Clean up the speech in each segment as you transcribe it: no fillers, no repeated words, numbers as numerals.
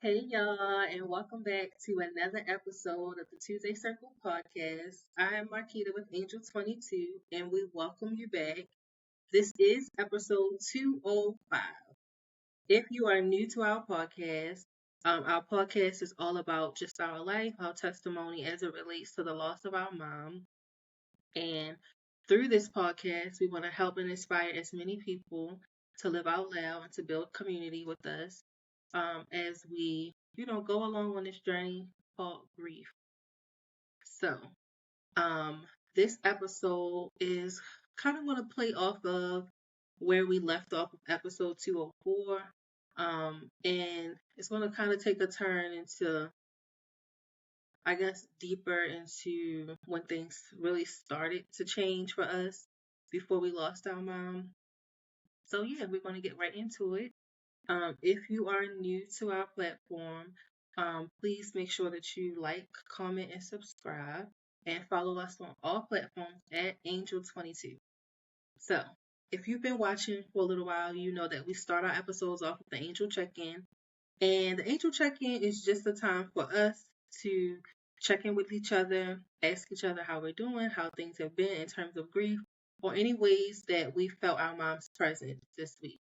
Hey y'all, and welcome back to another episode of the Tuesday Circle podcast. I am Marquita with Angel 22, and we welcome you back. This is episode 205. If you are new to our podcast is all about just our life, our testimony as it relates to the loss of our mom. And through this podcast, we want to help and inspire as many people to live out loud and to build community with us as we, go along on this journey called grief. So, um, this episode is kind of going to play off of where we left off of episode 204. And it's going to kind of take a turn into, I guess, deeper into when things really started to change for us before we lost our mom. So, yeah, we're going to get right into it. If you are new to our platform, please make sure that you like, comment, and subscribe, and follow us on all platforms at Angel22. So, if you've been watching for a little while, you know that we start our episodes off with the Angel Check In. And the Angel Check In is just a time for us to check in with each other, ask each other how we're doing, how things have been in terms of grief, or any ways that we felt our mom's presence this week.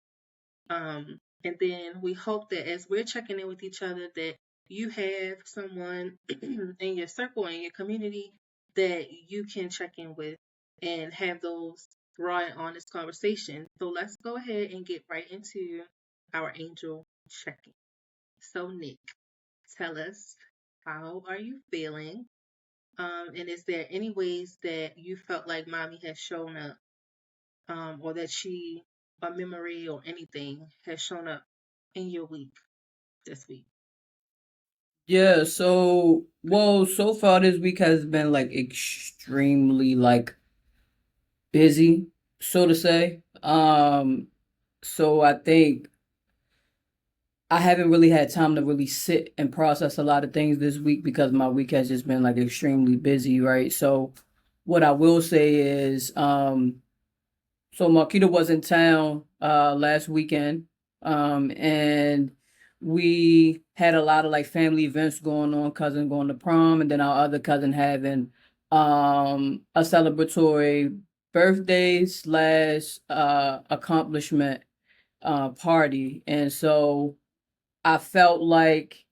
And then we hope that as we're checking in with each other, that you have someone in your circle, in your community, that you can check in with and have those raw and honest conversations. So let's go ahead and get right into our angel check-in. So Nick, tell us, how are you feeling? And is there any ways that you felt like mommy has shown up, or that a memory or anything has shown up in your week this week? Yeah, so far this week has been like extremely like busy, so to say. So I think I haven't really had time to really sit and process a lot of things this week because my week has just been like extremely busy, right? So what I will say is so Marquita was in town last weekend, and we had a lot of like family events going on. Cousin going to prom, and then our other cousin having a celebratory birthday slash accomplishment party, and so I felt like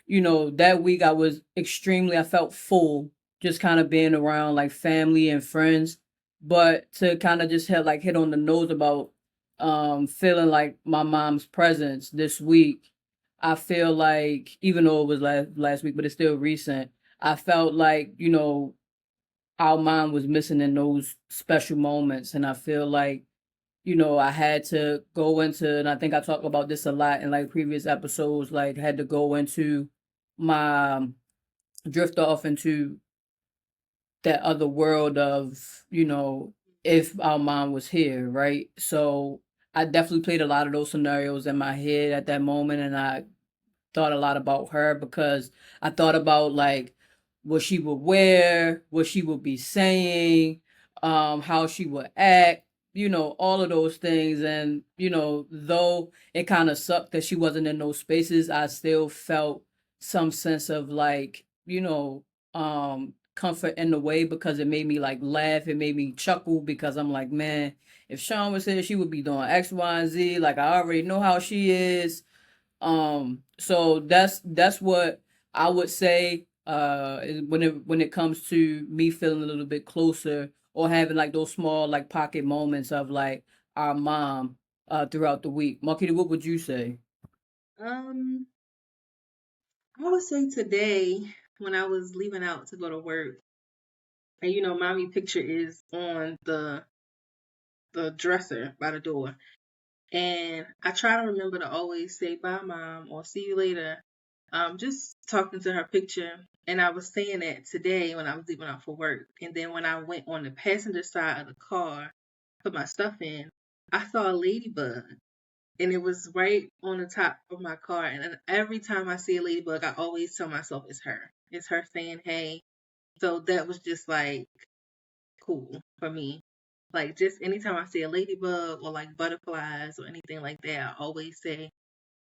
that week I felt full just kind of being around like family and friends. But to kind of just hit on the nose about feeling like my mom's presence this week, I feel like even though it was last week, but it's still recent, I felt like, our mom was missing in those special moments. And I feel like I had to go into, and I think I talked about this a lot in like previous episodes, like had to go into my drift off into that other world of, if our mom was here, right? So I definitely played a lot of those scenarios in my head at that moment, and I thought a lot about her because I thought about like what she would wear, what she would be saying, how she would act, all of those things. And, though it kind of sucked that she wasn't in those spaces, I still felt some sense of like, comfort in the way because it made me like laugh. It made me chuckle because I'm like, man, if Sean was here, she would be doing X, Y, and Z. Like I already know how she is. So that's what I would say when it comes to me feeling a little bit closer or having like those small like pocket moments of like our mom throughout the week. Marquita, what would you say? Um, I would say today when I was leaving out to go to work, and mommy picture is on the dresser by the door, and I try to remember to always say bye, mom, or see you later. Just talking to her picture, and I was saying that today when I was leaving out for work, and then when I went on the passenger side of the car, put my stuff in, I saw a ladybug. And it was right on the top of my car. And then every time I see a ladybug, I always tell myself it's her. It's her saying, hey. So that was just like cool for me. Like, just anytime I see a ladybug or like butterflies or anything like that, I always say,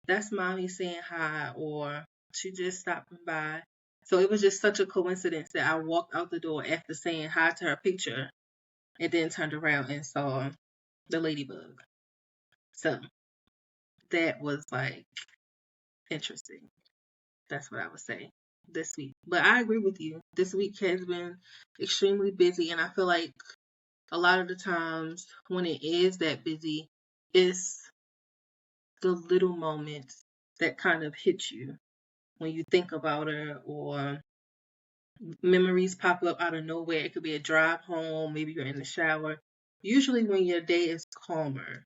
that's mommy saying hi, or she just stopping by. So it was just such a coincidence that I walked out the door after saying hi to her picture and then turned around and saw the ladybug. So that was like interesting. That's what I would say this week. But I agree with you. This week has been extremely busy, and I feel like a lot of the times when it is that busy, it's the little moments that kind of hit you when you think about it, or memories pop up out of nowhere. It could be a drive home, maybe you're in the shower. Usually when your day is calmer,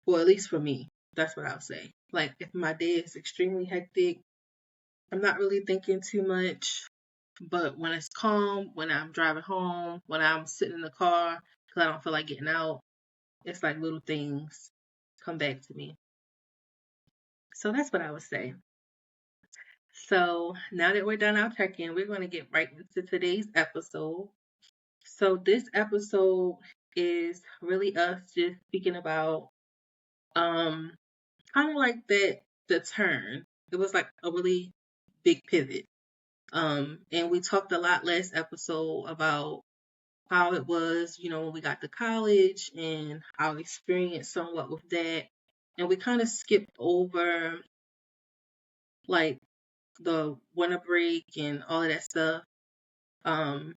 or at least for me, that's what I'll say. Like if my day is extremely hectic, I'm not really thinking too much. But when it's calm, when I'm driving home, when I'm sitting in the car because I don't feel like getting out, it's like little things come back to me. So that's what I would say. So now that we're done our check-in, we're going to get right into today's episode. So this episode is really us just speaking about um kind of like the turn. It was like a really big pivot. And we talked a lot last episode about how it was, when we got to college and our experience somewhat with that. And we kind of skipped over like the winter break and all of that stuff. Um,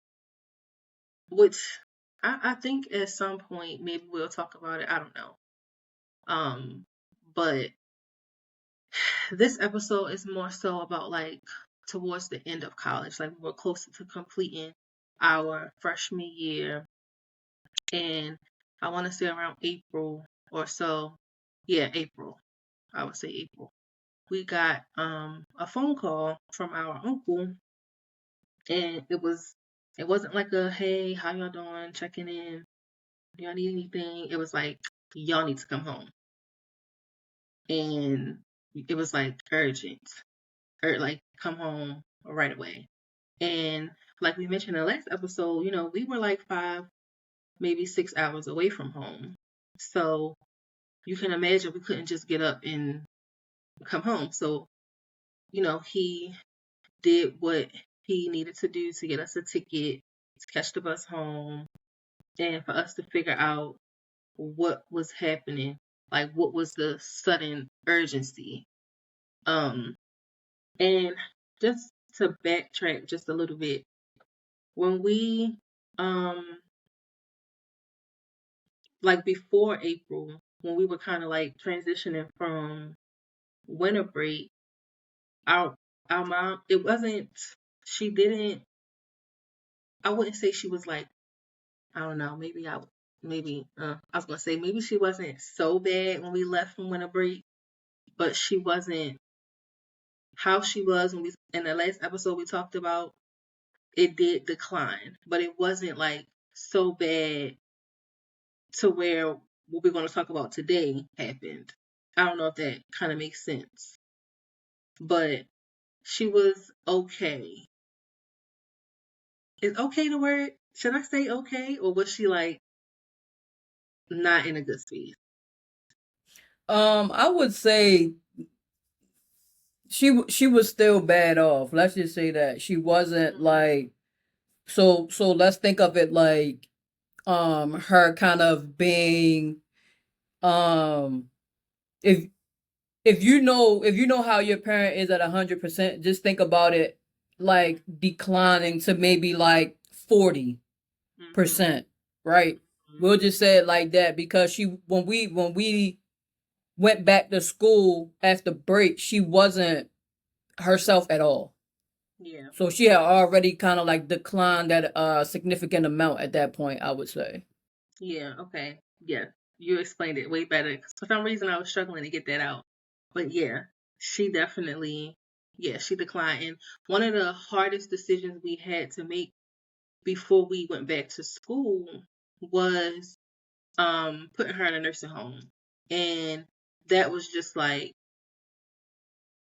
which I think at some point maybe we'll talk about it. I don't know. But this episode is more so about like towards the end of college, like we were closer to completing our freshman year, and I want to say around April or so. Yeah, April. I would say April. We got a phone call from our uncle, and it wasn't like a hey, how y'all doing, checking in, do y'all need anything? It was like y'all need to come home, and it was like urgent, or like come home right away. And like we mentioned in the last episode, we were like 5, maybe 6 hours away from home. So you can imagine we couldn't just get up and come home. So, he did what he needed to do to get us a ticket to catch the bus home and for us to figure out what was happening, like what was the sudden urgency. Um, and just to backtrack just a little bit, when we like before April, when we were kind of like transitioning from winter break, our our mom, it wasn't, she didn't, I wouldn't say she was like, I don't know, I was gonna say maybe she wasn't so bad when we left from winter break, but she wasn't how she was when we in the last episode we talked about. It did decline, but it wasn't like so bad to where what we're going to talk about today happened. I don't know if that kind of makes sense, but she was okay. Is okay the word? Should I say okay, or was she like not in a good space? I would say she was still bad off. Let's just say that she wasn't Mm-hmm. like so let's think of it like her kind of being um if if you know how your parent is at 100%, just think about it like declining to maybe like 40%, right? We'll just say it like that because she when we went back to school after break, she wasn't herself at all. Yeah. So she had already kind of like declined at a significant amount at that point, I would say. Yeah. Okay. Yeah. You explained it way better. 'Cause for some reason, I was struggling to get that out. But yeah, she definitely, yeah, she declined. And one of the hardest decisions we had to make before we went back to school was putting her in a nursing home. And that was just like,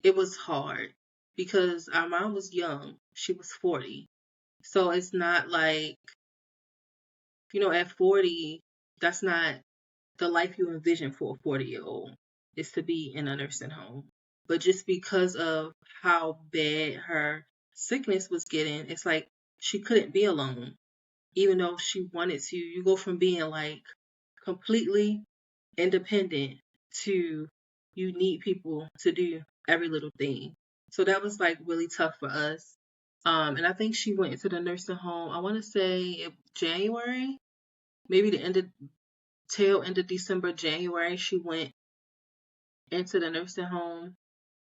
it was hard because our mom was young. She was 40. So it's not like, at 40, that's not the life you envision for a 40-year-old. is to be in a nursing home. But just because of how bad her sickness was getting, it's like she couldn't be alone, even though she wanted to. You go from being like completely independent to you need people to do every little thing. So that was like really tough for us. And I think she went into the nursing home, I want to say January, maybe the tail end of December, January, she went into the nursing home.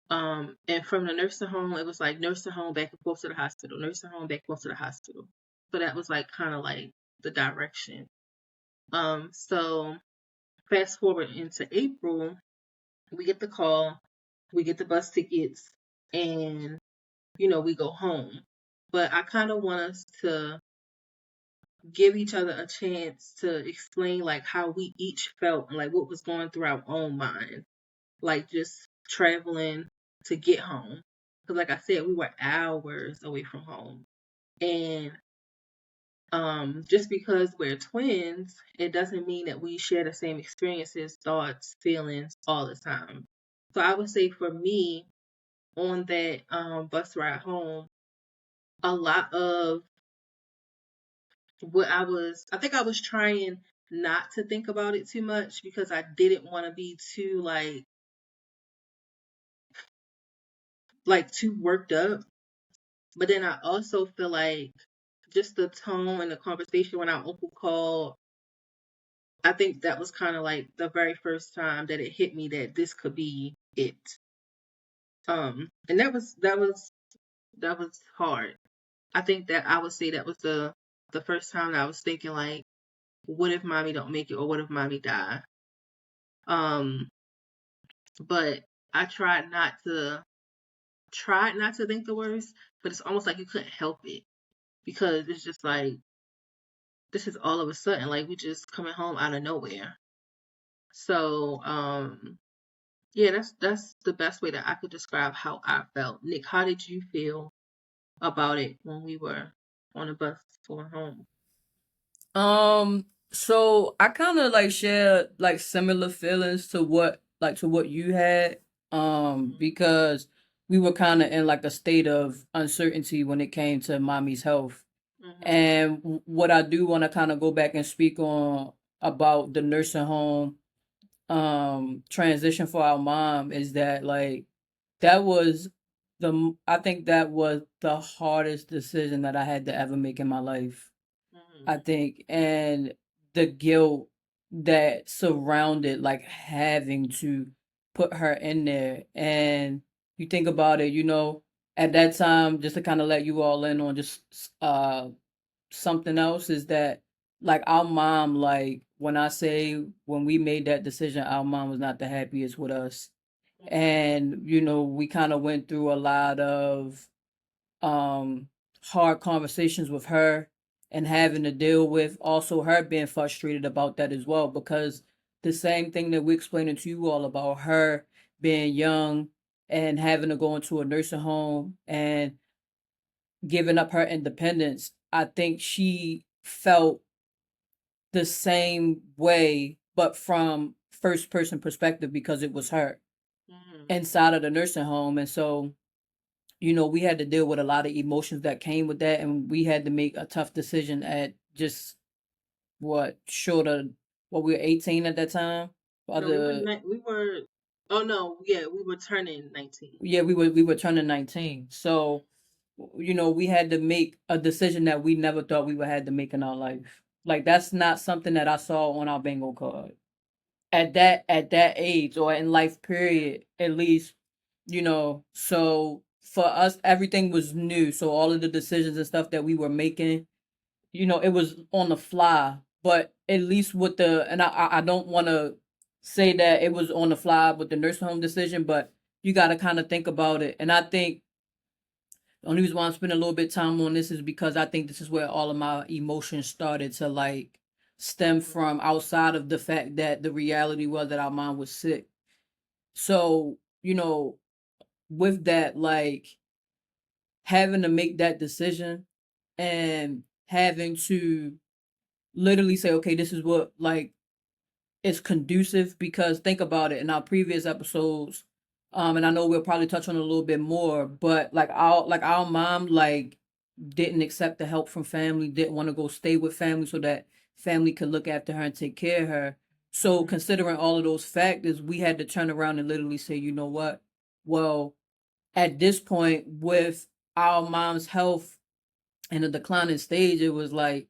And from the nursing home, it was like nursing home back and forth to the hospital, nursing home back and forth to the hospital. So that was like kind of like the direction. So fast forward into April, we get the call, we get the bus tickets, and we go home. But I kind of want us to give each other a chance to explain like how we each felt and like what was going through our own mind, like just traveling to get home. Because like I said, we were hours away from home, and just because we're twins, it doesn't mean that we share the same experiences, thoughts, feelings all the time. So I would say for me, on that bus ride home, a lot of what I think I was trying not to think about it too much because I didn't want to be too like too worked up. But then I also feel like just the tone and the conversation when our uncle called, I think that was kind of like the very first time that it hit me that this could be it. And that was hard. I think that I would say that was the first time that I was thinking like, what if mommy don't make it or what if mommy die? Um, but I tried not to think the worst, but it's almost like you couldn't help it because it's just like this is all of a sudden like we just coming home out of nowhere. So yeah, that's the best way that I could describe how I felt. Nick, how did you feel about it when we were on the bus going home? So I kind of like share like similar feelings to what you had. Because we were kind of in like a state of uncertainty when it came to mommy's health. Mhm. And what I do want to kind of go back and speak on about the nursing home transition for our mom is that like that was I think that was the hardest decision that I had to ever make in my life. I Mhm. think, and the guilt that surrounded like having to put her in there. And you think about it, at that time, just to kind of let you all in on just something else is that like our mom, like when I say when we made that decision, our mom was not the happiest with us. Mhm. And we kind of went through a lot of um hard conversations with her and having to deal with also her being frustrated about that as well, because the same thing that we're explaining to you all about her being young and having to go into a nursing home and giving up her independence, I think she felt the same way but from first person perspective because it was her Mhm. inside of the nursing home. And so we had to deal with a lot of emotions that came with that, and we had to make a tough decision at just what short of what we were 18 at that time. No, we were Other we were. Oh no, yeah, we were turning 19. Yeah, we were turning 19, so we had to make a decision that we never thought we would have to make in our life. Like that's not something that I saw on our bingo card at that age or in life Yeah. period at least. So for us everything was new, so all of the decisions and stuff that we were making, it was on the fly. But at least with and I don't want to say that it was on the fly with the nursing home decision, but you got to kind of think about it. And I think the only reason why I'm spending a little bit of time on this is because I think this is where all of my emotions started to like stem Mhm. from, outside of the fact that the reality was that our mom was sick. So, with that, like having to make that decision and having to literally say, okay, this is what like is conducive because think about it in our previous episodes, and I know we'll probably touch on it a little bit more, but like our mom like didn't accept the help from family, didn't want to go stay with family so that family could look after her and take care of her. So Mhm. considering all of those factors, we had to turn around and literally say, you know what? Well, at this point, with our mom's health in a declining stage, it was like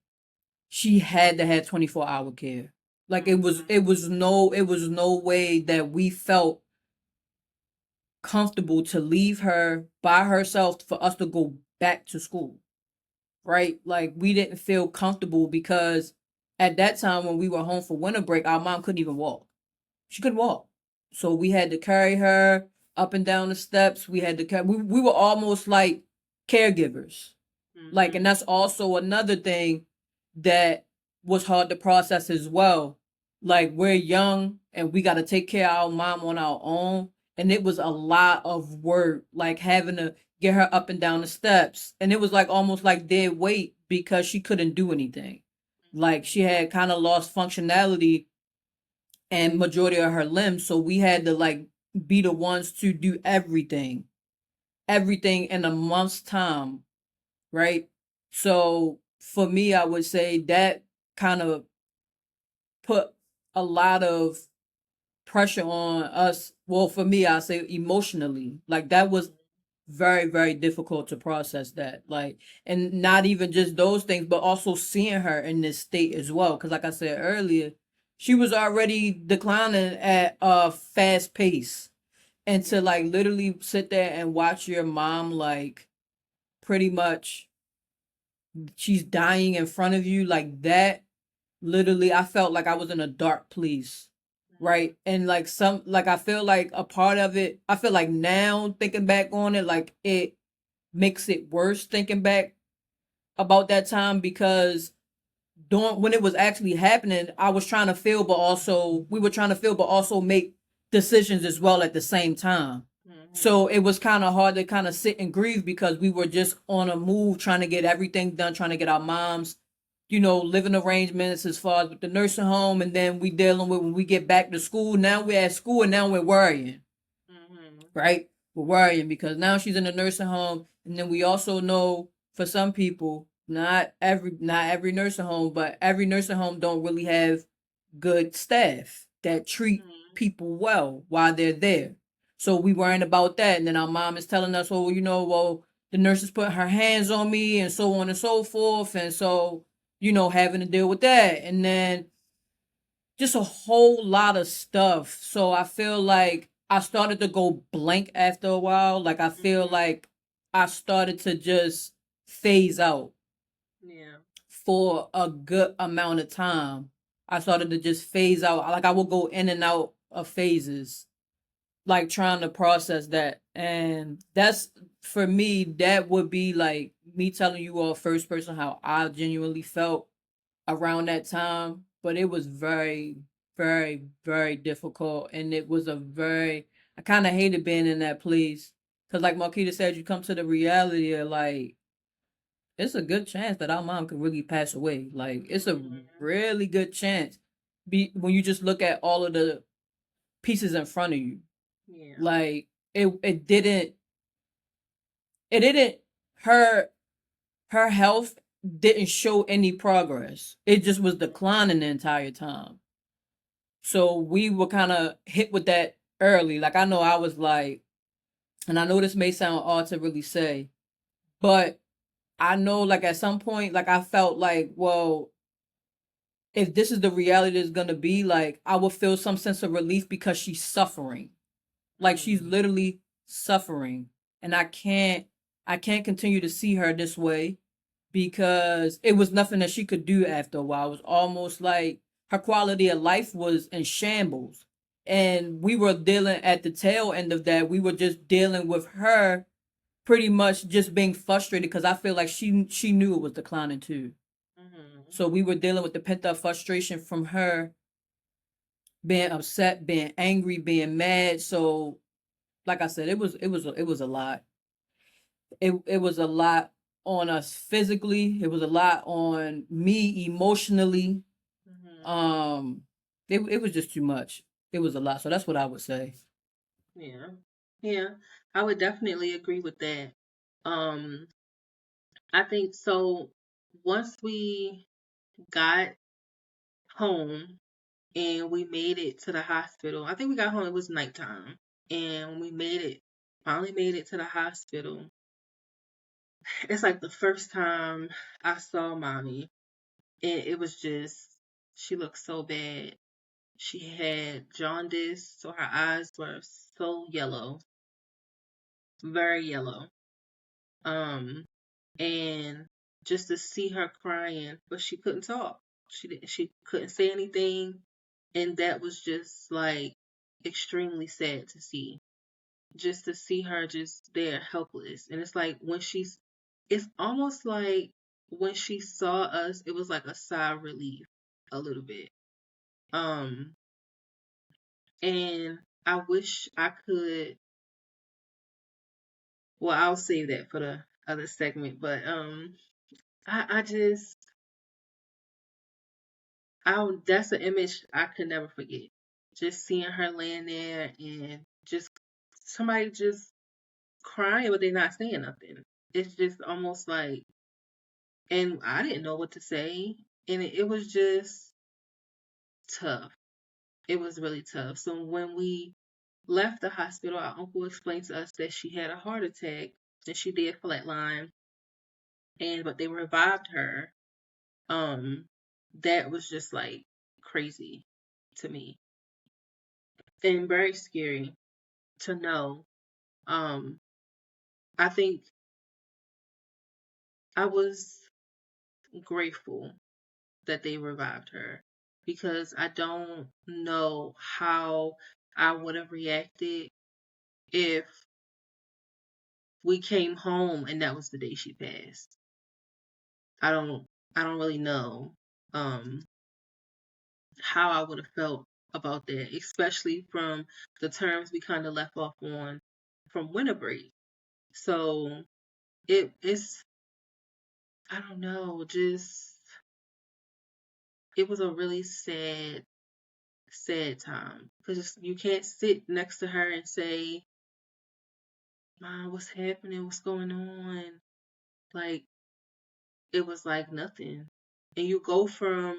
she had to have 24-hour care. Like Mhm. it was no way that we felt comfortable to leave her by herself for us to go back to school. Right? Like we didn't feel comfortable because at that time when we were home for winter break, our mom couldn't even walk. She couldn't walk. So we had to carry her up and down the steps. We had to we were almost like caregivers. Like, and Mhm. that's also another thing that was hard to process as well. Like, we're young and we got to take care of our mom on our own. And it was a lot of work, like having to get her up and down the steps. And it was like almost like dead weight because she couldn't do anything. Like, she had kind of lost functionality and majority of her limbs. So we had to like be the ones to do everything in a month's time, right? So for me, I would say that kind of put a lot of pressure on us. Well, for me, I say emotionally, like that was very, very difficult to process that. Like, and not even just those things, but also seeing her in this state as well. Because, like I said earlier, she was already declining at a fast pace. And to Yeah. like literally sit there and watch your mom, like pretty much she's dying in front of you like that, literally I felt like I was in a dark place, right? And like some like I feel like a part of it, I feel like now thinking back on it, like it makes it worse thinking back about that time because during when it was actually happening, I was trying to feel, but also we were trying to feel, but also make decisions as well at the same time. So Mhm. it was kind of hard to kind of sit and grieve because we were just on a move, trying to get everything done, trying to get our moms, living arrangements as far as with the nursing home, and then we dealing with when we get back to school. Now we're at school, and now we're worrying, Mhm. right? We're worrying because now she's in a nursing home, and then we also know for some people, not every nursing home, but every nursing home don't really have good staff that treat Mhm. people well while they're there. So we worrying about that, and then our mom is telling us, "Oh, well, the nurse is putting her hands on me, and so on and so forth," and so having to deal with that, and then just a whole lot of stuff. So I feel like I started to go blank after a while. Like I feel Mhm. like I started to just phase out Yeah. for a good amount of time. I started to just phase out. Like I would go in and out of phases, like trying to process that. And that's for me, that would be like me telling you all first person how I genuinely felt around that time, but it was very, very, very difficult, and it was a very. I kind of hated being in that place because, like Marquita said, you come to the reality of like it's a good chance that our mom could really pass away. Like it's a Mhm. really good chance. Be when you just look at all of the pieces in front of you, Yeah. like it didn't her her health didn't show any progress. It just was declining the entire time. So we were kind of hit with that early. Like I know I was like, and I know this may sound odd to really say, but I know like at some point, like I felt like, well, if this is the reality it's gonna be, like I would feel some sense of relief because she's suffering. Like she's Mhm. literally suffering. And I can't continue to see her this way because it was nothing that she could do after a while. It was almost like her quality of life was in shambles. And we were dealing at the tail end of that. We were just dealing with her pretty much just being frustrated because I feel like she knew it was declining too. Mhm. So we were dealing with the pent up frustration from her being upset, being angry, being mad. So like I said, it was a lot. It was a lot on us physically. It was a lot on me emotionally. Mhm. Um, it was just too much. It was a lot. So that's what I would say. Yeah. Yeah. I would definitely agree with that. Um, I think so once we got home and we made it to the hospital, I think we got home, it was nighttime. And when we made it, finally made it to the hospital, it's like the first time I saw mommy. And it was just, she looked so bad. She had jaundice, so her eyes were so yellow, very yellow. Um, and just to see her crying, but she couldn't talk. She couldn't say anything, and that was just like extremely sad to see. Just to see her just there helpless. And it's like it's almost like when she saw us, it was like a sigh of relief a little bit. Um, and I wish I could, well, I'll save that for the other segment, but I just that's an image I could never forget. Just seeing her laying there and just somebody just crying, but they're not saying nothing. It's just almost like, and I didn't know what to say, and it was just tough. It was really tough. So when we left the hospital, our uncle explained to us that she had a heart attack and she did flatline, and but they revived her. Um, that was just like crazy to me and very scary to know. Um, I think I was grateful that they revived her because I don't know how I would have reacted if we came home and that was the day she passed. I don't I don't really know um how I would have felt about that, especially from the terms we kind of left off on from winter break. So it's I don't know, just it was a really sad time because you can't sit next to her and say, "Mom, what's happening? What's going on?" Like it was like nothing, and you go from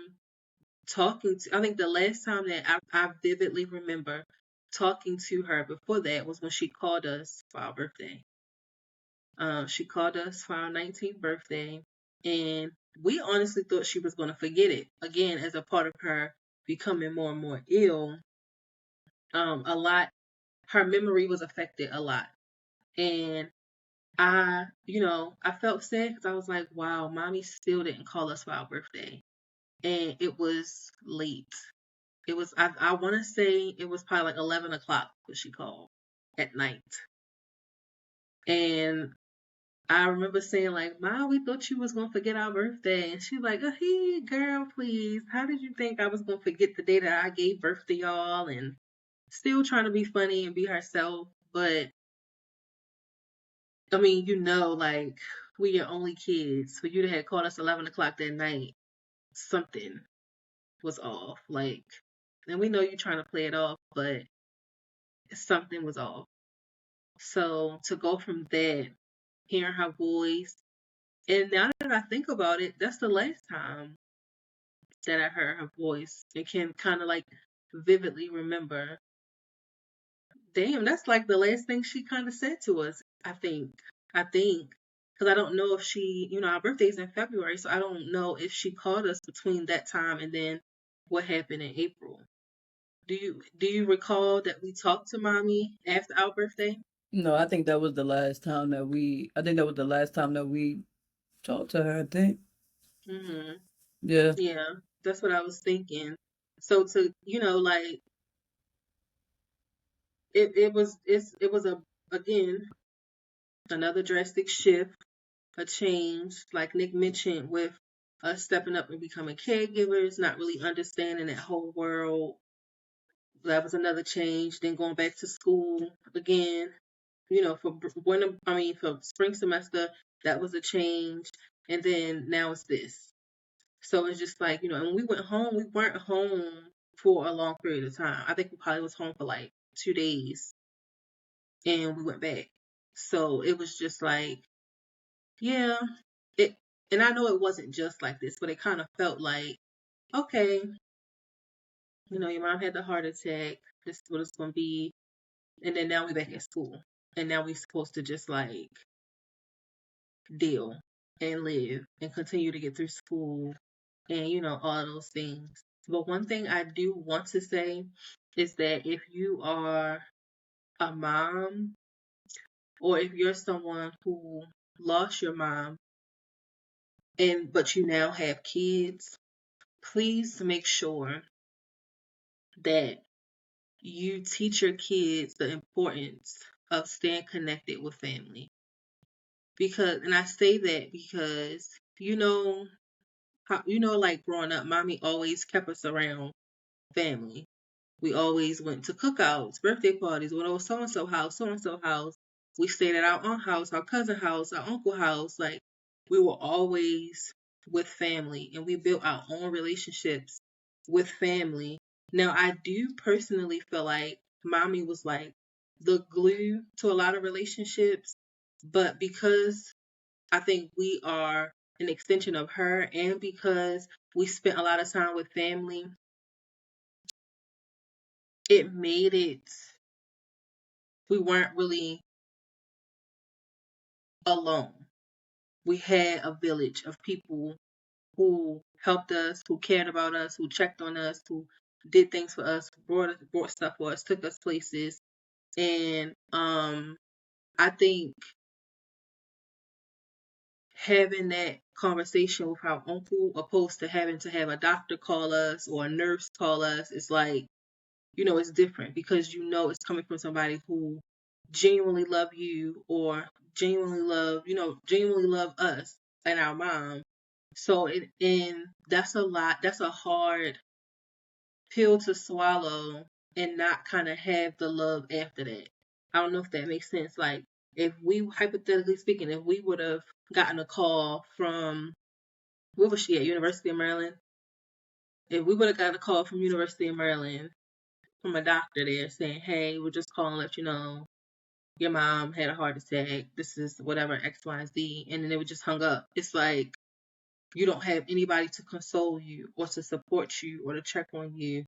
talking to. I think the last time that I vividly remember talking to her before that was when she called us for our birthday. She called us for our 19th birthday, and we honestly thought she was going to forget it again as a part of her becoming more and more ill. A lot, her memory was affected a lot, and I felt sad because I was like, wow, mommy still didn't call us for our birthday, and it was late. It was I want to say it was probably like 11 o'clock when she called at night, and I remember saying like, "Mom, we thought you was gonna forget our birthday," and she's like, "Oh, hey, girl, please. How did you think I was gonna forget the day that I gave birth to y'all?" And still trying to be funny and be herself, but I mean, like we your only kids. For you to have called us 11 o'clock that night, something was off. Like, and we know you're trying to play it off, but something was off. So to go from that, hearing her voice, and now that I think about it, that's the last time that I heard her voice and can kind of like vividly remember. Damn, that's like the last thing she kind of said to us. I think, because I don't know if our birthday's in February, so I don't know if she called us between that time and then what happened in April. Do you recall that we talked to mommy after our birthday? No, I think that was the last time that we. I think that was the last time that we talked to her. I think. Mhm. Yeah. Yeah, that's what I was thinking. So to like it was a again another drastic shift, a change, like Nick mentioned, with us stepping up and becoming caregivers, not really understanding that whole world. That was another change. Then going back to school again, for for spring semester, that was a change. And then now it's this. So it's just like, and when we went home, we weren't home. for a long period of time. I think we probably was home for like 2 days and we went back. So it was just like, yeah, it, and I know it wasn't just like this, but it kind of felt like, okay, your mom had the heart attack. This is what it's gonna be, and then now we back at school, and now we supposed to just like deal and live and continue to get through school and all those things. But one thing I do want to say is that if you are a mom or if you're someone who lost your mom and but you now have kids, please make sure that you teach your kids the importance of staying connected with family. Because and I say that because how like growing up, mommy always kept us around family. We always went to cookouts, birthday parties, went over so and so house, so and so house. We stayed at our aunt house, our cousin house, our uncle house. Like we were always with family and we built our own relationships with family. Now I do personally feel like mommy was like the glue to a lot of relationships, but because I think we are an extension of her and because we spent a lot of time with family, it made it we weren't really alone. We had a village of people who helped us, who cared about us, who checked on us, who did things for us, brought stuff for us, took us places. And I think having that conversation with our uncle opposed to having to have a doctor call us or a nurse call us is like, it's different because it's coming from somebody who genuinely love you or genuinely love us and our mom. So that's a lot. That's a hard pill to swallow and not kind of have the love after that. I don't know if that makes sense. Like if we hypothetically speaking, if we would have gotten a call from where was she at University of Maryland? If we would have gotten a call from University of Maryland from a doctor there saying, "Hey, we're just calling to let you know your mom had a heart attack. This is whatever X, Y, and Z," and then they would just hung up. It's like you don't have anybody to console you or to support you or to check on you.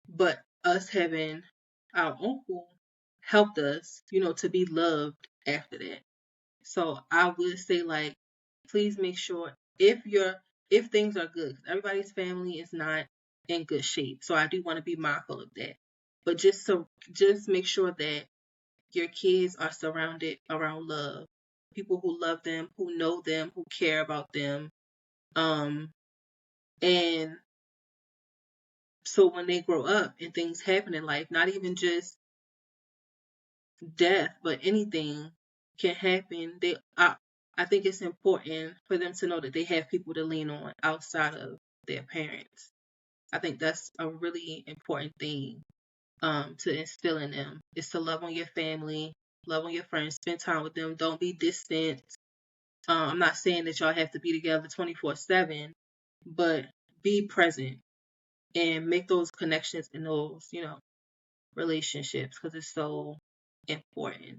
But us having our uncle helped us, to be loved after that. So I would say like, please make sure if things are good, 'cause everybody's family is not in good shape. So I do want to be mindful of that. But just make sure that your kids are surrounded around love, people who love them, who know them, who care about them. Um, and so when they grow up and things happen in life, not even just death, but anything can happen. I think it's important for them to know that they have people to lean on outside of their parents. I think that's a really important thing to instill in them is to love on your family, love on your friends, spend time with them. Don't be distant. I'm not saying that y'all have to be together 24/7, but be present and make those connections in those, relationships because it's so important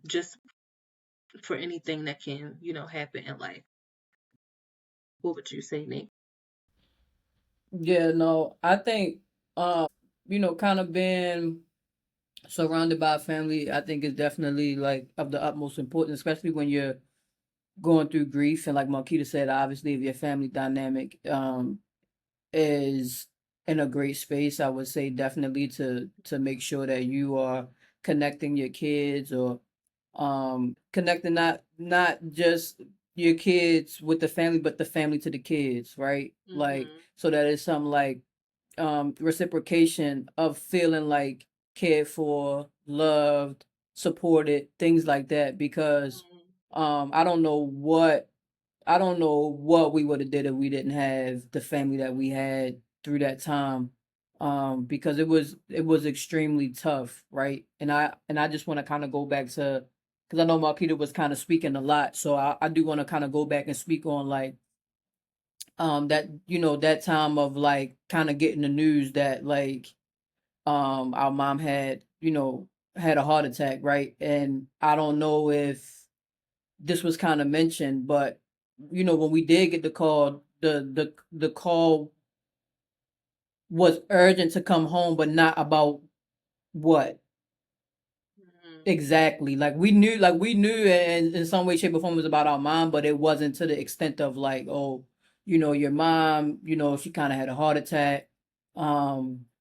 just for anything that can, happen in life. What would you say, Nate? Yeah, no, I think kind of being surrounded by family, I think is definitely like of the utmost importance, especially when you're going through grief. And like Marquita said, obviously, if your family dynamic is in a great space, I would say definitely to make sure that you are connecting your kids or connecting not just your kids with the family, but the family to the kids, right? Like Mhm. so that it's some like reciprocation of feeling like cared for, loved, supported, things like that. Because Mhm. I don't know what we would have did if we didn't have the family that we had through that time. Because it was extremely tough, right? And I just want to kind of go back to because I know Marquita was kind of speaking a lot, so I do want to kind of go back and speak on like that that time of like kind of getting the news that like our mom had had a heart attack, right? And I don't know if this was kind of mentioned, but when we did get the call, the call was urgent to come home, but not about what Mhm. exactly. Like we knew in some way, shape, or form it was about our mom, but it wasn't to the extent of like, oh, your mom, she kind of had a heart attack.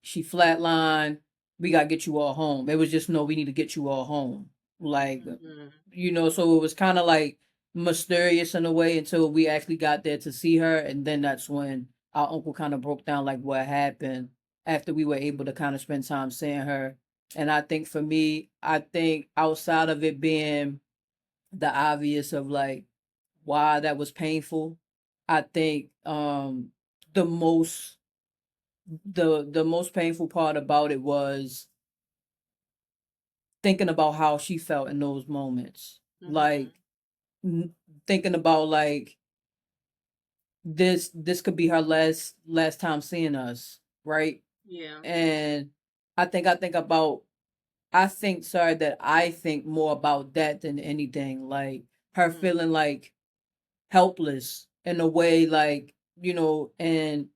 She flatlined. We gotta get you all home. It was just no, we need to get you all home. Like, Mhm. so it was kind of like mysterious in a way until we actually got there to see her, and then that's when our uncle kind of broke down like what happened after we were able to kind of spend time seeing her. And I think for me, I think outside of it being the obvious of like why that was painful, I think the most the most painful part about it was thinking about how she felt in those moments. Like Mhm. n- thinking about like this could be her last time seeing us, right? Yeah. And I think sorry that I think more about that than anything. Like her Mhm. feeling like helpless in a way, like and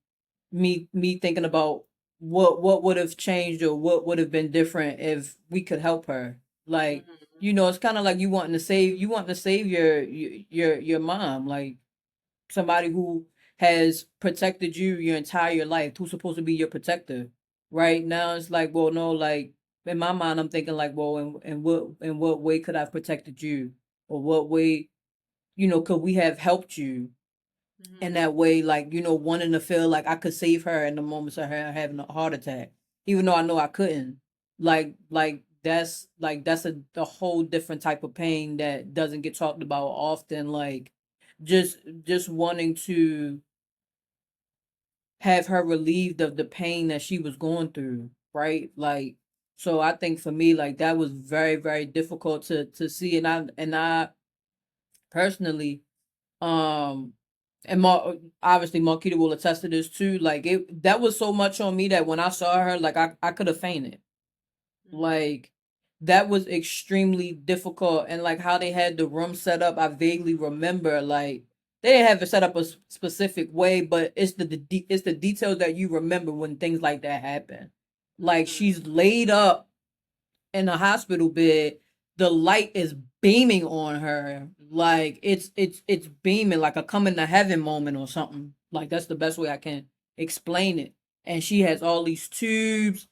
me thinking about what would have changed or what would have been different if we could help her. Like Mhm. it's kind of like you wanting to save your mom, like somebody who has protected you your entire life, who's supposed to be your protector. Right now, it's like, well, no, like in my mind, I'm thinking like, well, in what way could I have protected you, or what way, could we have helped you in Mhm. that way, like wanting to feel like I could save her in the moments of her having a heart attack, even though I know I couldn't. That's a whole different type of pain that doesn't get talked about often. Like just wanting to have her relieved of the pain that she was going through, right? Like, so I think for me, like that was very, very difficult to see, and I personally, um, and obviously Marquita will attest to this too. Like that was so much on me that when I saw her, like I could have fainted. Mhm. Like that was extremely difficult, and like how they had the room set up, I vaguely remember like they didn't have it set up a specific way, but it's the details that you remember when things like that happen. Like Mhm. she's laid up in a hospital bed, the light is beaming on her, like it's beaming like a coming to heaven moment or something. Like that's the best way I can explain it. And she has all these tubes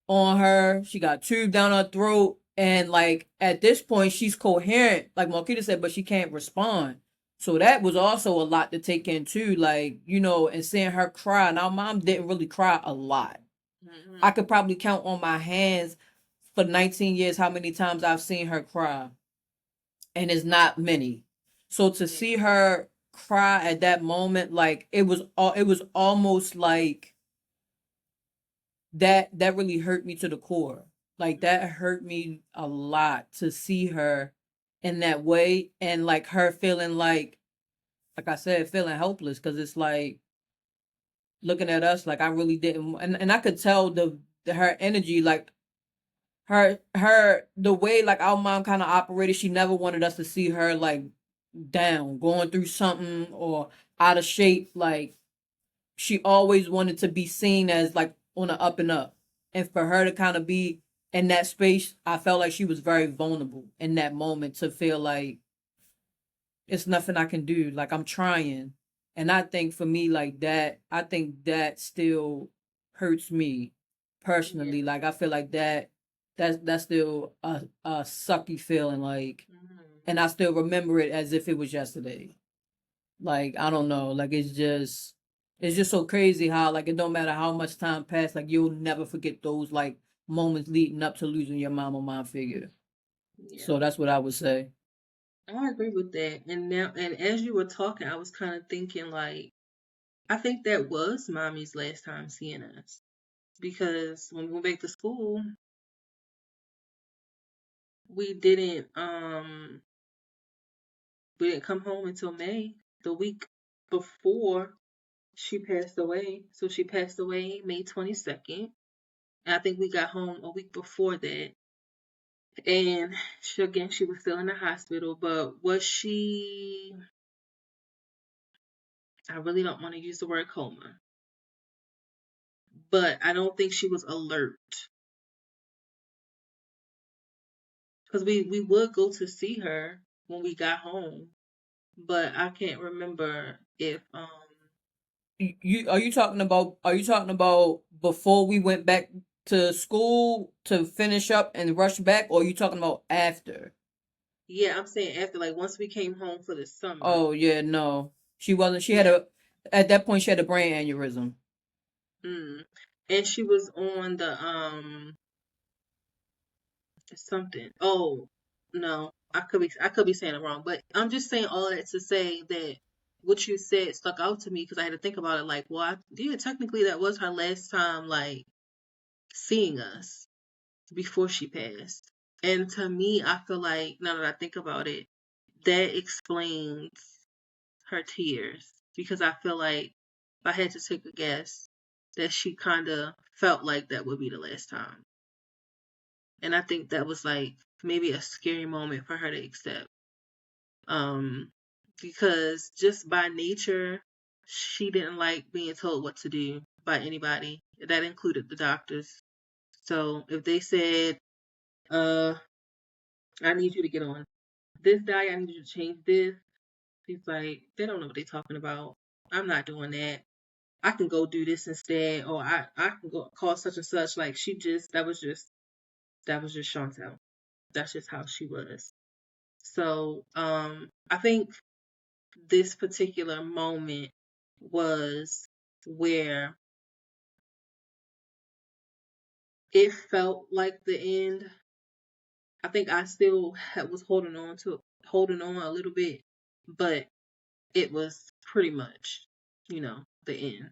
on her. She got tube down her throat. And like at this point, she's coherent, like Marquita said, but she can't respond. So that was also a lot to take in too. Like, and seeing her cry. Now mom didn't really cry a lot. I Mhm. could probably count on my hands for 19 years how many times I've seen her cry. And it's not many. So to see Yeah. her cry at that moment, like it was almost like that really hurt me to the core. Like that Mhm. hurt me a lot to see her in that way, and like her feeling like I said, feeling helpless, because it's like looking at us like I really didn't, and I could tell her energy, like her the way like our mom kind of operated. She never wanted us to see her like down, going through something or out of shape. Like she always wanted to be seen as like on the up and up. And for her to kind of be in that space, I felt like she was very vulnerable in that moment, to feel like it's nothing I can do. Like I'm trying. And I think for me, like that, I think that still hurts me personally. Yeah. Like I feel like that's still a sucky feeling. Like, Mhm. and I still remember it as if it was yesterday. Like I don't know. Like it's just so crazy how like it don't matter how much time passed, like you'll never forget those like moments leading up to losing your mom or mom figure. Yeah. So that's what I would say. I agree with that. And as you were talking, I was kind of thinking like I think that was mommy's last time seeing us because when we went back to school, we didn't come home until May, the week before. she passed away. So she passed away May 22nd. And I think we got home a week before that. And she was still in the hospital, but was she, I really don't want to use the word coma, but I don't think she was alert because we would go to see her when we got home, but I can't remember if You are you talking about before we went back to school to finish up and rush back, or are you talking about after? yeah, I'm saying after, like, once we came home for the summer. Oh yeah, no. She wasn't. She had Yeah. a At that point she had a brain aneurysm. Mm. And she was on the something. Oh, no. I could be saying it wrong, but I'm just saying all that to say that what you said stuck out to me because I had to think about it like, well, yeah, technically that was her last time like seeing us before she passed. And to me, I feel like now that I think about it, that explains her tears because I feel like if I had to take a guess, that she kind of felt like that would be the last time. And I think that was like maybe a scary moment for her to accept. Um, because just by nature, she didn't like being told what to do by anybody. That included the doctors. So if they said, uh, I need you to get on this diet, I need you to change this, she's like, they don't know what they're talking about. I'm not doing that. I can go do this instead, or I can go call such and such. Like she just that was just Chantel. That's just how she was. So I think this particular moment was where it felt like the end. I think I still was holding on a little bit, but it was pretty much, the end.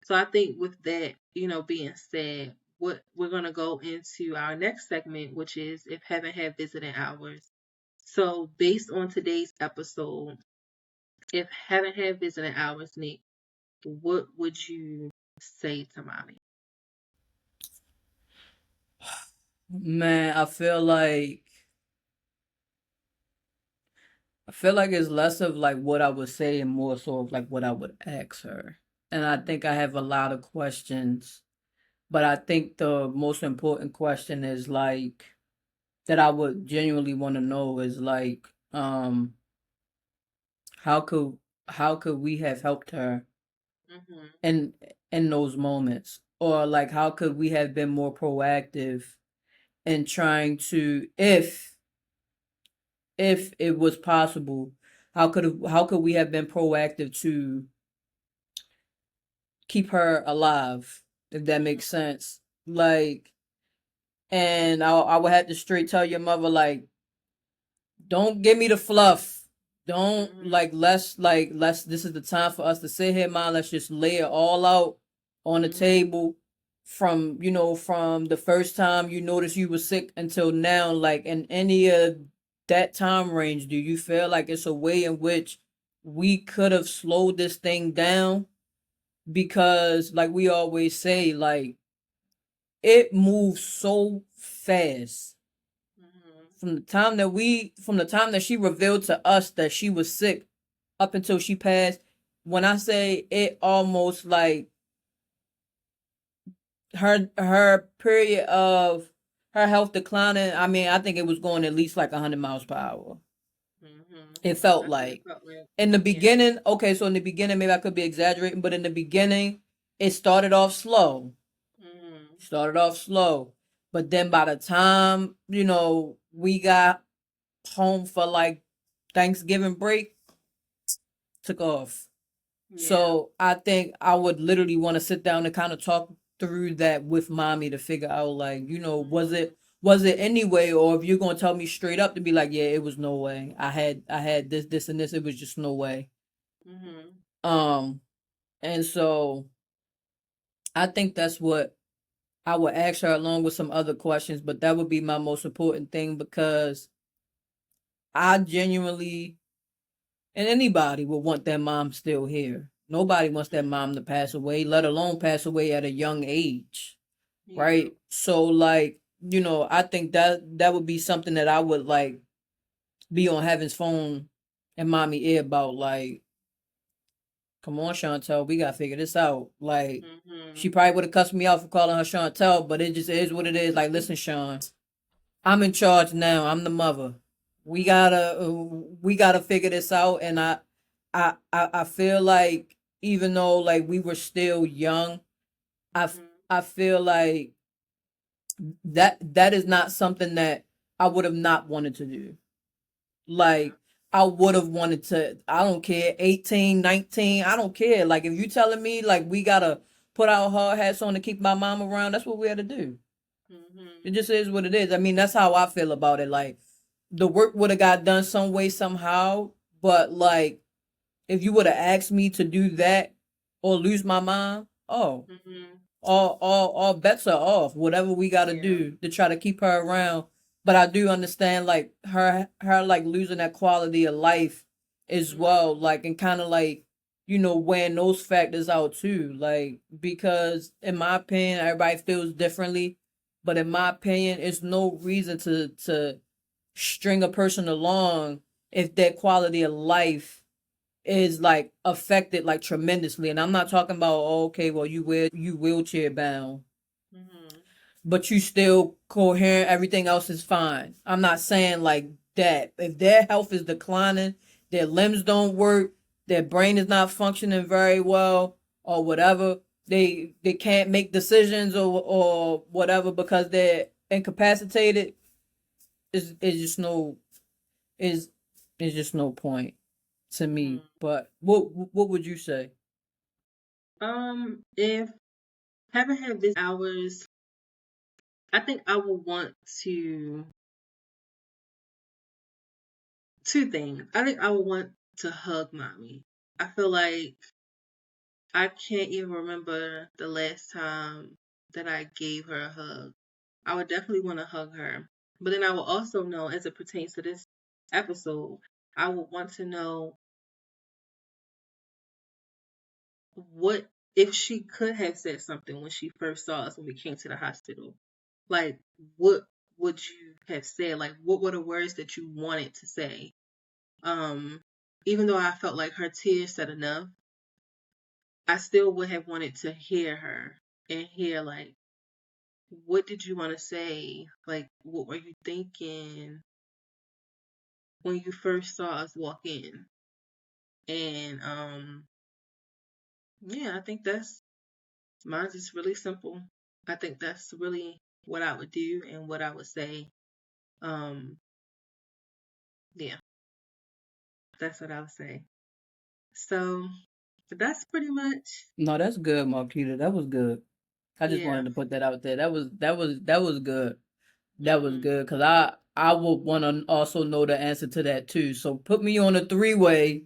So I think with that, being said, what we're gonna go into our next segment, which is if heaven had visiting hours. So based on today's episode, if heaven had visiting hours, Nick, what would you say to mommy? Man, I feel like it's less of like what I would say and more so of like what I would ask her. And I Mhm, think I have a lot of questions, but I think the most important question is like that I would genuinely want to know is like how could we have helped her mhm, in in those moments, or like how could we have been more proactive in trying to, if it was possible, how could we have been proactive to keep her alive, if that mhm, makes sense. Like, and I would have to straight tell your mother, like, don't give me the fluff. Don't mhm, let's this is the time for us to sit here, man. Let's just lay it all out on the mhm, table from, from the first time you noticed you were sick until now. Like, in any of that time range, do you feel like it's a way in which we could have slowed this thing down? Because like we always say, like, it moves so fast mhm, from the time that she revealed to us that she was sick up until she passed. When I say it, almost like her period of her health declining, I mean, I think it was going at least like 100 miles per hour. mhm. It felt That's what it like felt like. in the Yeah. beginning. Okay, so in the beginning, maybe I could be exaggerating, but in the beginning, it Mhm, started off slow. But then by the time, we got home for like Thanksgiving break, took off. yeah. So I think I would literally want to sit down and kind of talk through that with mommy to figure out, like, was Mhm, it anyway, or if you're gonna tell me straight up to be like, yeah, it was no way. I had this and this, it was just no way. mhm, Um and so I think that's what I would ask her, along with some other questions, but that would be my most important thing, because I genuinely, and anybody would want their mom still here. Nobody wants their mom to pass away, let alone pass away at a young age, Yeah. right? So like, I think that would be something that I would like be on Heaven's phone and mommy ear about. Like, come on, Chantel, we gotta figure this out. Like, she Mhm. probably would have cussed me out for calling her Chantel, but it just is what it is. Like, listen, Sean, I'm in charge now. I'm the mother. We gotta figure this out. And I feel like even though like we were still young, Mhm. I feel like that is not something that I would have not wanted to do. Yeah. Like I would have wanted to, I don't care, 18, 19, I don't care. Like if you telling me like we gotta put our hard hats on to keep my mom around, that's what we had to do. It Mhm. just is what it is. I mean, that's how I feel about it. Like the work would have got done some way, somehow, but like if you would have asked me to do that or lose my mom, oh, Mhm. all bets are off. Whatever we got to Yeah. do to try to keep her around. But I do understand like her like losing that quality of life as well, Mhm. like and kind of like weighing those factors out too, like because in my opinion everybody feels differently, but in my opinion it's no reason to string a person along if their quality of life is like affected like tremendously. And I'm not talking about, oh, okay, well you wheelchair bound, Mhm. but you still coherent, everything else is fine. I'm not saying like that. If their health is declining, their limbs don't work, their brain is not functioning very well, or whatever, they can't make decisions or whatever because they're incapacitated, is just no is just no point to me. Mhm. But what would you say? If haven't had visit hours, I think I would want to two things. I think I would want to hug mommy. I feel like I can't even remember the last time that I gave her a hug. I would definitely want to hug her. But then I will also know, as it pertains to this episode, I would want to know what if she could have said something when she first saw us when we came to the hospital. Like, what would you have said? Like, what were the words that you wanted to say? Um, Even though I felt like her tears said enough, I still would have wanted to hear her and hear like, what did you want to say? Like, what were you thinking when you first saw us walk in? And yeah, I think that's mine's just really simple. I think that's really what I would do and what I would say. Um, yeah, that's what I would say. So that's pretty much No, that's good, Marquita. That was good. I just yeah. wanted to put that out there. That was good. That was Mhm. good because I would want to also know the answer to that too. So put me on a three-way.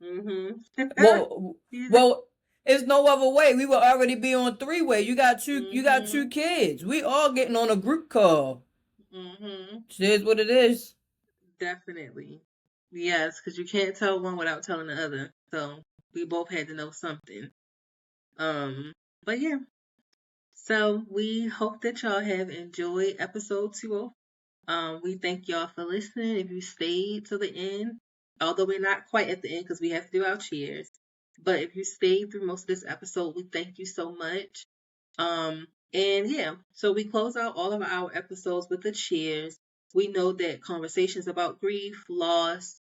Mhm. Well, Yeah. well, it's no other way. We will already be on three-way. You got two Mhm. kids. We all getting on a group call. Mhm. It is what it is. Definitely. Yes, because you can't tell one without telling the other. So we both had to know something. Um, but yeah. So we hope that y'all have enjoyed episode 2. We thank y'all for listening. If you stayed to the end, although we're not quite at the end because we have to do our cheers, but if you stayed through most of this episode, we thank you so much. And yeah, so we close out all of our episodes with the cheers. We know that conversations about grief, loss,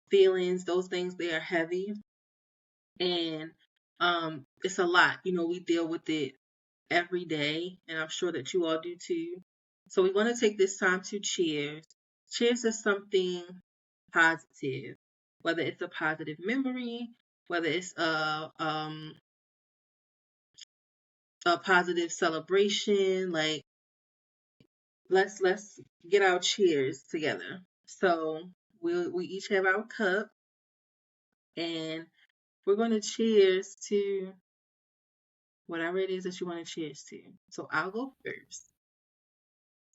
feelings, those things, they are heavy, and it's a lot. We deal with it every day, and I'm sure that you all do too. So we want to take this time to cheers. Cheers to something positive, whether it's a positive memory, whether it's a positive celebration. Like let's get our cheers together. So we each have our cup, and we're going to cheers to whatever it is that you want to cheers to. So I'll go first.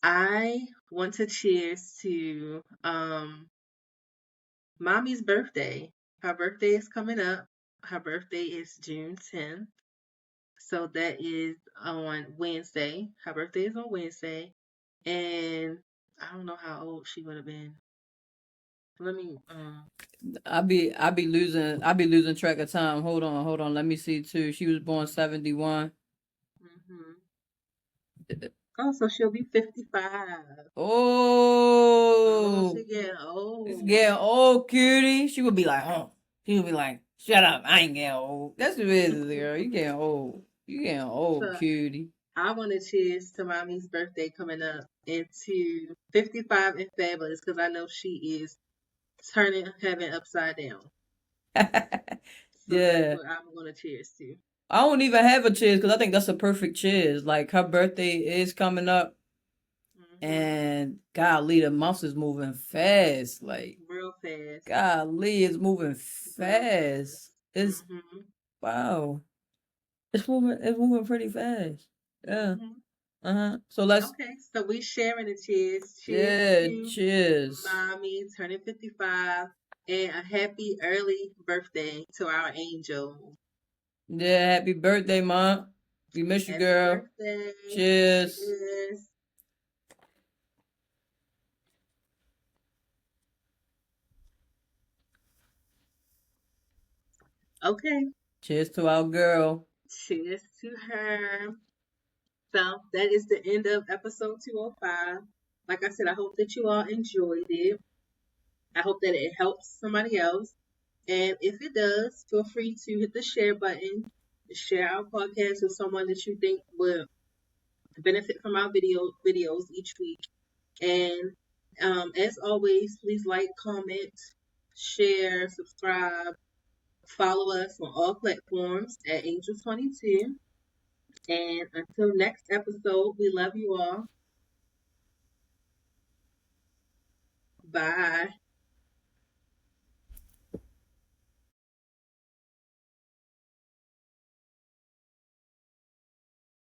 I want to cheers to mommy's birthday. Her birthday is coming up. Her birthday is June 10th. So that is on Wednesday. Her birthday is on Wednesday. And I don't know how old she would have been. Let me I be losing track of time. Hold on. Let me see too. She was born 71. mhm. Oh, so she'll be 55. Oh, Oh, she getting it's old. getting old, cutie. She would be like, oh. She would be like, shut up. I ain't getting old. That's what it is, girl. You getting old. You getting old, So cutie. I want to cheers to mommy's birthday coming up and to 55 and fabulous because I know she is turning heaven upside down. So that's Yeah. what I'm going to cheers to. I don't even have a cheers because I think that's a perfect cheers. Like her birthday is coming up, Hmm. and golly, the month is moving fast. Like Real fast. golly, it's moving Real fast. fast. It's wow, it's moving pretty fast. Yeah. Hmm. So let's Okay, so we sharing the cheers. Cheers yeah, to cheers. mommy turning 55 and a happy early birthday to our angel. Yeah, happy birthday, mom. We miss you, Happy girl. birthday. Cheers. Cheers. Okay, Cheers to our girl. cheers to her. So that is the end of episode 205. Like I said, I hope that you all enjoyed it. I hope that it helps somebody else. And if it does, feel free to hit the share button, share our podcast with someone that you think would benefit from our videos each week. And as always, please like, comment, share, subscribe, follow us on all platforms at Angel22. And until next episode, we love you all. Bye.